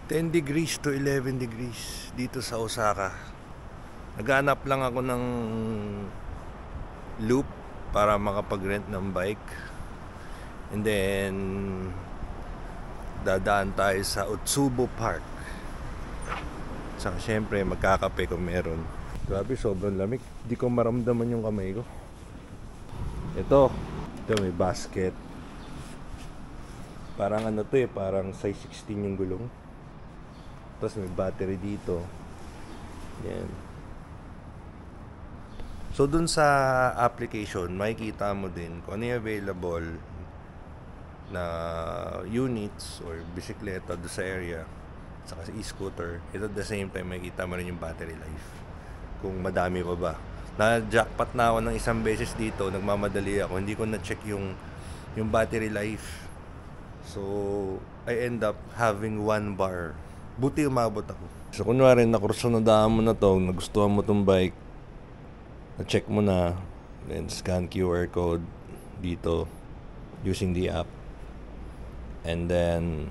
10 degrees to 11 degrees dito sa Osaka. Naghanap lang ako ng loop para makapag-rent ng bike. And then dadaan tayo sa Utsubo Park. Saka syempre magkakape kung meron. Grabe, sobrang lamig. Di ko maramdaman yung kamay ko. Ito may basket. Parang ano to parang size 16 yung gulong. Tapos may battery dito. Yan. So dun sa application, makikita mo din kung ano yung available na units or bisikleta do sa area, saka e-scooter. Ito at the same time makikita mo rin yung battery life, kung madami pa ba. Na-jackpot na ako ng isang beses dito, nagmamadali ako, hindi ko na-check yung battery life. So I end up having 1 bar. Buti umabot ako. So kunwari nakursunodaan mo na to, nagustuhan mo tong bike, na-check mo na, then scan QR code dito using the app, and then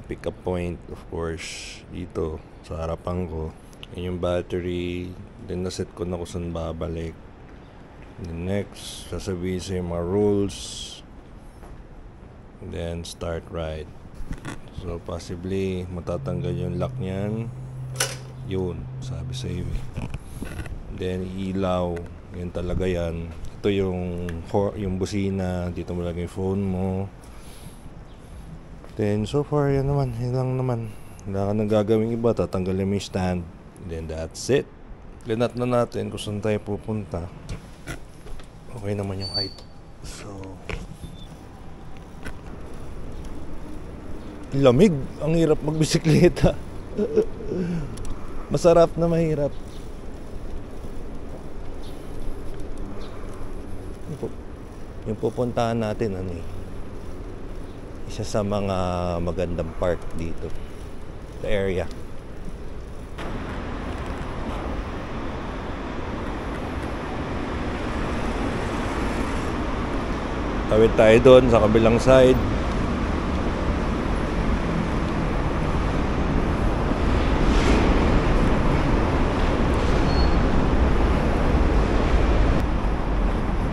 pick up point of course dito sa harapan ko. Yan yung battery, then naset ko na kung saan babalik. Then next, sasabihin sa yung mga rules, and then start ride. So possibly matatanggal yung lock niyan, yun sabi sa iyo. Then ilaw, yun talaga yan. Ito yung busina, dito mo lagay yung phone mo. Then so far yan naman, yun lang naman. Wala ka nang gagawing iba, tatanggalin mo yung stand. Then that's it. Linat na natin kung saan tayo pupunta. Okay naman yung height. So lamig, ang hirap magbisikleta. Masarap na mahirap. Yung pupuntahan natin isa sa mga magandang park dito sa area. Tawid tayo doon sa kabilang side.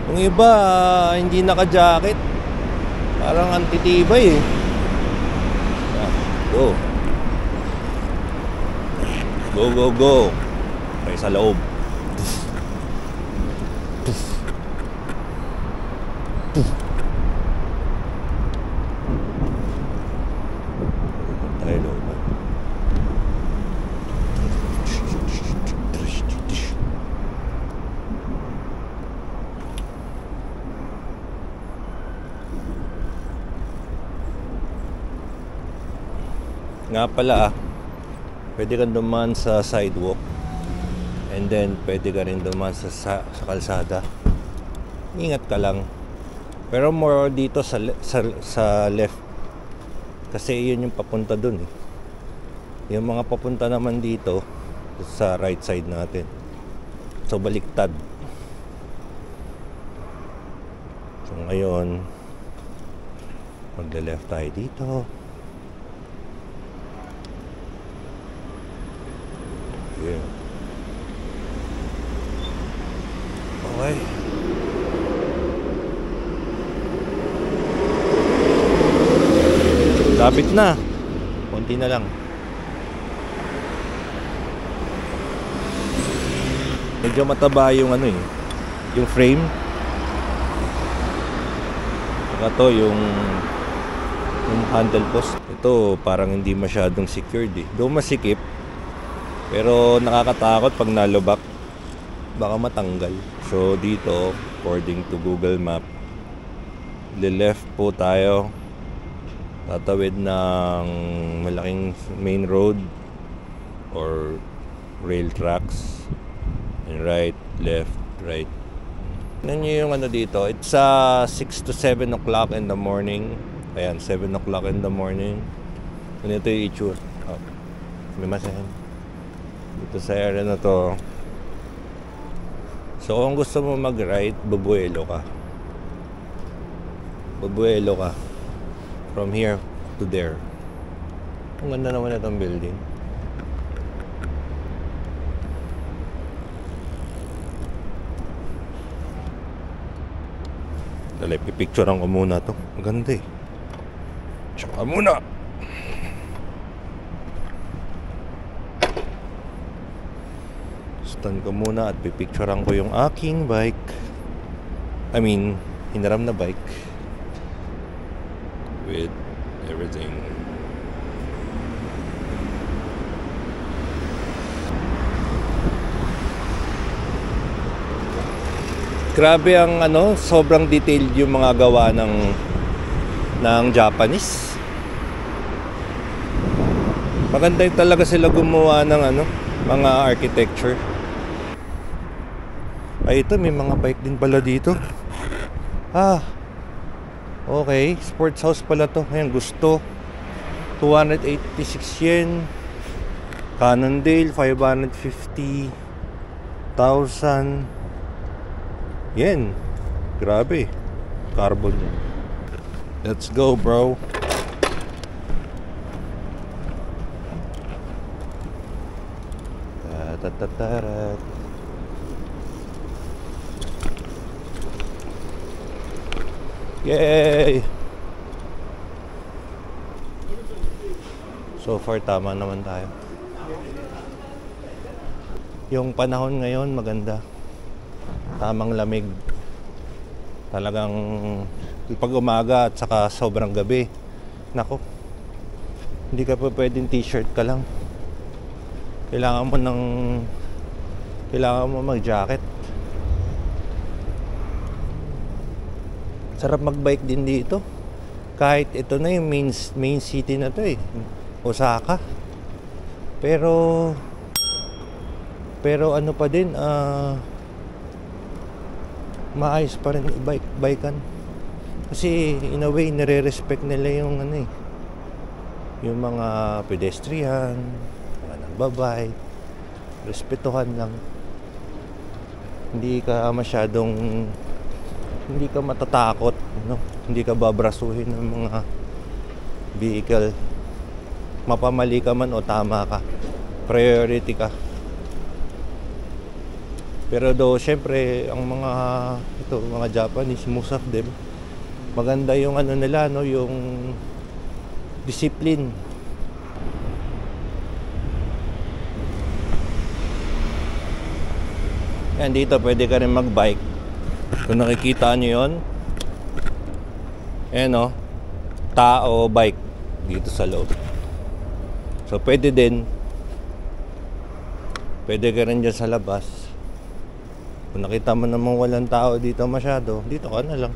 Yung iba hindi naka-jacket, parang antitibay eh. Go. Go, go, go. Okay, sa loob. Tayo loob. Nga pala pwede kang dumaan sa sidewalk, and then pwede ka rin dumaan sa kalsada. Ingat ka lang, pero more dito sa left, kasi yun yung papunta dun eh. Yung mga papunta naman dito sa right side natin, so baliktad. So ngayon magle-left tayo dito. Yeah. Okay. Lapit na. Konti na lang. Medyo mataba yung yung frame. Saka to yung handle post. Ito parang hindi masyadong secured eh. Though masikip, pero nakakatakot pag nalubak, baka matanggal. So dito, according to Google Map, left po tayo, tatawid ng malaking main road or rail tracks, and right, left, right. Tignan nyo yung dito, it's 6 to 7 o'clock in the morning. Ayan, 7 o'clock in the morning. Ganito yung itsura. Oh, may masahin dito sa area na to. So kung gusto mo mag-ride, bubuelo ka from here to there. Ang ganda naman itong building. Dali, pipicturean ko muna to. Maganda eh. Tsaka muna. Stand ko muna at pipicturean ko yung aking bike. I mean, hinaram na bike. With everything. Grabe ang sobrang detailed yung mga gawa ng Japanese. Maganda talaga sila gumawa ng mga architecture. Ay, ito may mga bike din pala dito. Okay, sports house pala to. Ayan, gusto 286 yen. Cannondale 550,000 yen. Grabe. Carbon. Let's go, bro. Ta-ta-ta-ta-rat. Yay! So far, tama naman tayo. Yung panahon ngayon, maganda. Tamang lamig. Talagang pag umaga at saka sobrang gabi. Nako, hindi ka pa pwedeng t-shirt ka lang. Kailangan mo mag-jacket. Sarap mag-bike din dito. Kahit ito na yung main city na to eh, Osaka. Pero ano pa din, maayos pa rin bikean. Kasi in a way nire-respect nila yung yung mga pedestrian, mga nagbabike. Respetuhan lang. Hindi ka matatakot, hindi ka babrasuhin ng mga vehicle. Mapamali ka man o tama ka, priority ka. Pero syempre ang mga Japanese, most of them, maganda yung nila, yung discipline. Yan, dito pwede ka rin mag-bike. Kung nakikita nyo yun, tao, bike dito sa loob. So pwede ka rin dyan sa labas. Kung nakita mo namang walang tao dito masyado, dito ka na lang.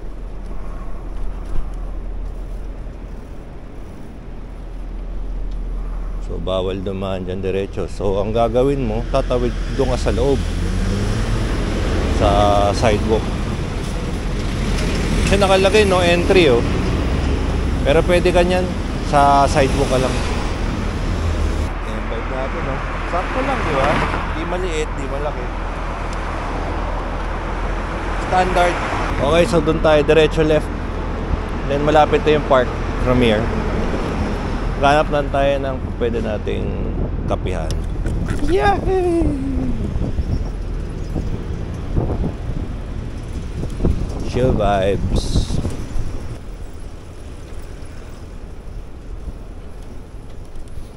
So bawal dumaan dyan diretso. So ang gagawin mo, tatawid doon ka sa loob, sa sidewalk. Kasi nakalagay no entry pero pwede ka nyan sa sidewalk ka lang. Ayan, bike natin sakto lang, di ba? Di maliit, di malaki, standard. Okay, so dun tayo, diretso left, then malapit na yung park from here. Ganap lang tayo ng pwede nating kapihan. Yay! Chill vibes.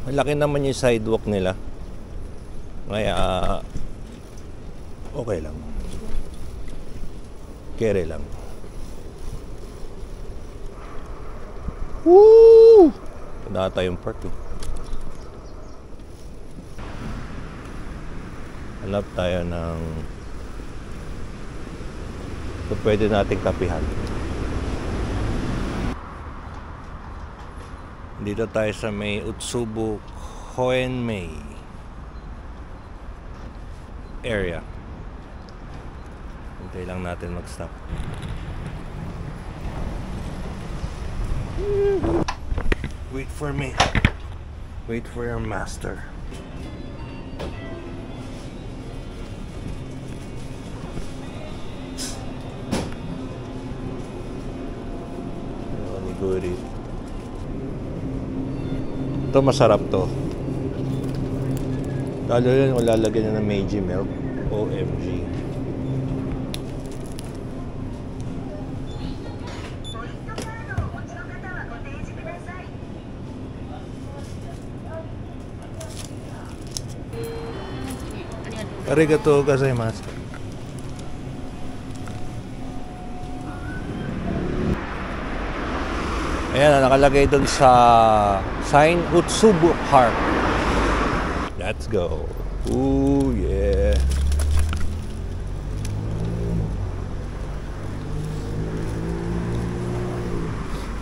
Malaki naman yung sidewalk nila, kaya okay lang, kere lang. Woo! Wala tayong park Hanap tayo ng kung pwede nating kapihan. Dito tayo sa may Utsubu Hoenmei area. Hintay lang natin mag-stop. Wait for me. Wait for your master. Goody. Ito masarap to. Lalo yun kung lalagyan nyo ng Meiji milk. OMG. Arigatou gozaimasu. Ayan, nakalagay dun sa sign Utsubu Park. Let's go. Ooh, yeah.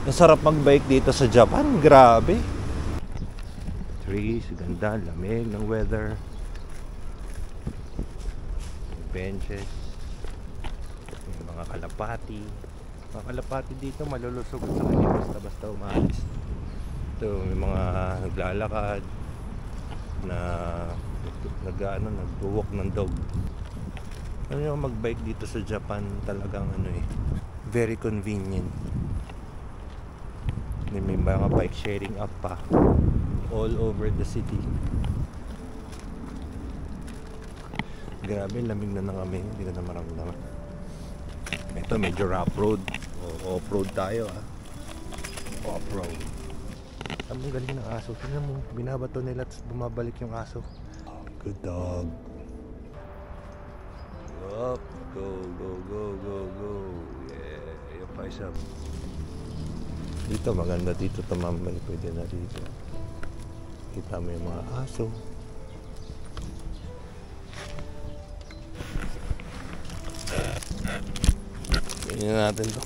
Nasarap mag-bike dito sa Japan. Grabe. Trees, ganda, lamig ng weather. Benches. May mga kalapati. Mga kalapati dito malulusog sa kanya basta umaalis. Ito, may mga naglalakad na nag-walk ng dog. Ano yung mag-bike dito sa Japan talagang very convenient. May mga bike sharing app pa all over the city. Grabe, lamig na kami, hindi ko na maramdaman. Ito medyo rough road. Off-road tayo Off-road. Ang galing ng aso. Tingnan mo, binabato nila at bumabalik yung aso. Good dog. Up, go, go, go, go, go. Yeah, yung paisa. Dito maganda dito tumambay. Pwede na dito. Kita mo yung mga aso. Tingnan natin to.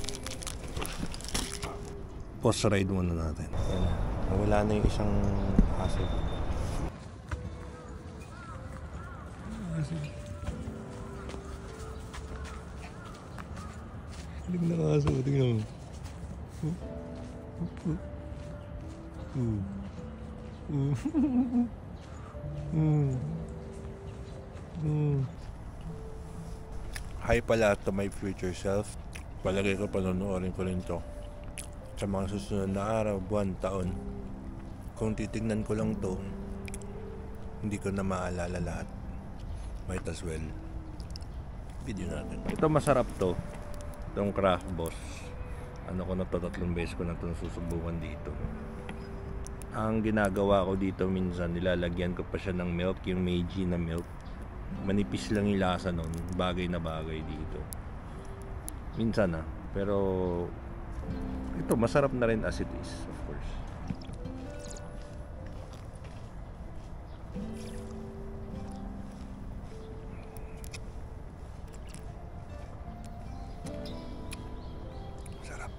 Post ride muna natin. Wala na yung isang aso. Tingnan ng aso. Tingnan mo. Hi pala to my future self. Palagay ko panonoodin ko rin to sa mga susunod na araw, buwan, taon. Kung titignan ko lang to, hindi ko na maalala lahat. Might as well video natin. Ito masarap to. Itong Craft Boss. Ano ko na to, 3 beses ko na to susubukan dito. Ang ginagawa ko dito minsan, nilalagyan ko pa siya ng milk, yung Meiji na milk. Manipis lang yung lasa nun, bagay na bagay dito. Minsan pero ito masarap na rin as it is, of course. Sarap.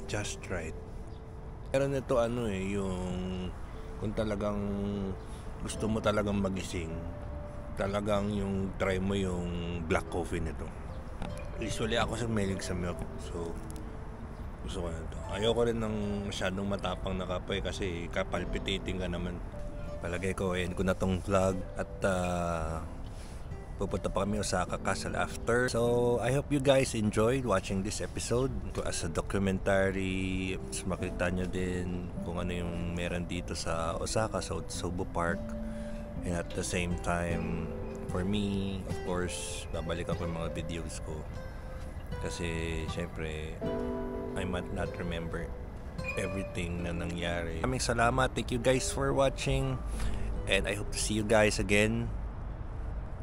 Just right. Pero nito yung kung talagang gusto mo talagang magising, talagang yung try mo yung black coffee nito. Usually ako mahilig sa milk, so gusto ko na ito. Ayoko rin ng masyadong matapang na kape kasi kapalpitating ka naman. Palagay ko ko na tong vlog at pupunta pa kami Osaka Castle after. So I hope you guys enjoyed watching this episode as a documentary. Mas makita nyo din kung ano yung meron dito sa Osaka, sa Utsubu Park. And at the same time, for me, of course, babalik ako yung mga videos ko. Kasi, syempre, I might not remember everything na nangyari. Maraming salamat. Thank you guys for watching. And I hope to see you guys again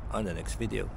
on the next video.